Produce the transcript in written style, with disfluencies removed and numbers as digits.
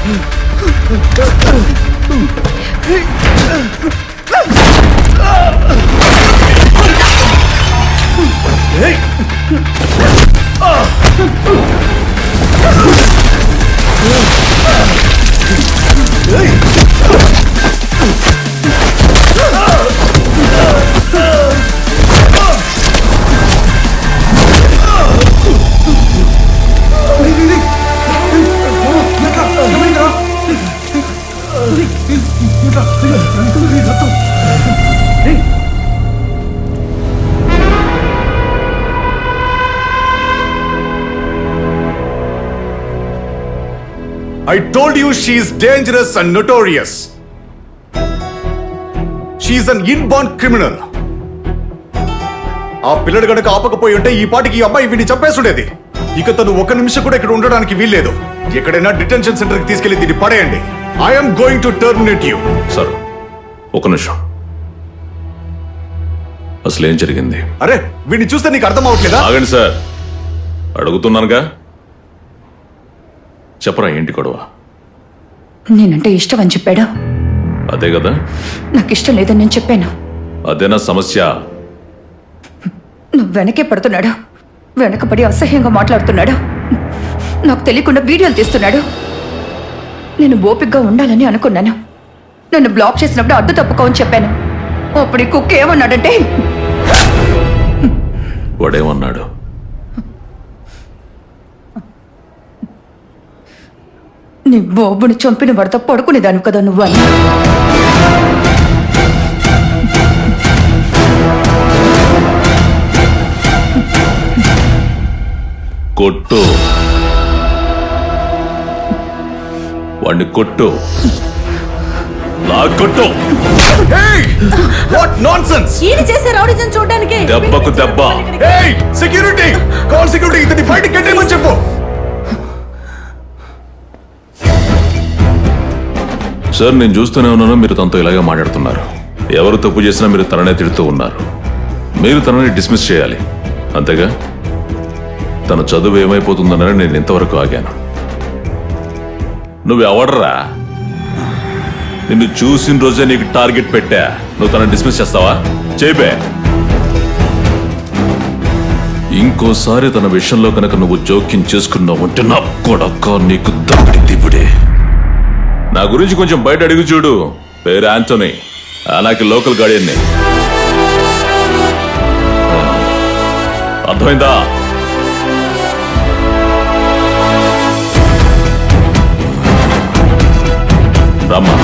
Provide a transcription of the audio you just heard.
I told you she is dangerous and notorious. She is an inborn criminal. ఆ పిల్లడు గనక ఆపకపోయి ఉంటే ఈ పాటికి ఈ అమ్మాయి వీడిని చంపేసుండేది. ఇక తను ఒక నిమిషం కూడా ఇక్కడ ఉండడానికి వీల్లేదు. ఎక్కడైనా డిటెన్షన్ సెంటర్ కి తీసుకెళ్లి దీన్ని పడేయండి. I'm going to terminate you. Sir ఒక నిమిషం, అసలు ఏం జరిగింది? అరే వీడిని చూస్తే నీకు అర్థం అవట్లేదా? ఆగండి సార్, అడుగుతున్నానుగా, చెప్పరా ఏంటి గొడవ? నేనంటే ఇష్టం అని చెప్పాడు. అదే కదా, నాకు ఇష్టం లేదని నేను చెప్పాను. అదేనా సమస్య? నువ్వు వెనకే పడుతున్నాడు, వెనకపడి అసహ్యంగా మాట్లాడుతున్నాడు, నాకు తెలియకుండా వీడియోలు తీస్తున్నాడు. నేను ఓపికగా ఉండాలని అనుకున్నాను. నన్ను బ్లాక్ చేసినప్పుడు అడ్డు తప్పుకోని చెప్పాను. అప్పుడు ఈ కుక్క ఏమన్నాడంటే, వాడేమన్నాడు? నీ బాబుని చంపిన వాడితో పడుకునేదాను కదా నువ్వు అని. కొట్టు, వాడిని కొట్టు, కొట్టు. What nonsense! ఈయన చేసే రౌడీజం చూడడానికి దెబ్బకు దెబ్బ. Hey, security! Call security. ఇతని బయటికి గెట్టేయమని చెప్పు. సార్ నేను చూస్తూనే ఉన్నాను, మీరు తనతో ఇలాగే మాట్లాడుతున్నారు. ఎవరు తప్పు చేసినా మీరు తననే తిడుతూ ఉన్నారు. మీరు తనని డిస్మిస్ చేయాలి, అంతేగా? తన చదువు ఏమైపోతుందనని నేను ఇంతవరకు ఆగాను. నువ్వు ఎవడరా? నిన్ను చూసిన రోజే నీకు టార్గెట్ పెట్టా. నువ్వు తనని డిస్మిస్ చేస్తావా? చేపే. ఇంకోసారి తన విషయంలో కనుక నువ్వు జోక్యం చేసుకున్నావంటే నా కొడక నీకు దక్కడి దిపుడే. నా గురించి కొంచెం బయట అడిగి చూడు. పేరు ఆంటోనీ, నాకు లోకల్ గార్డియన్ని. అర్థమైందా? రమ్మా.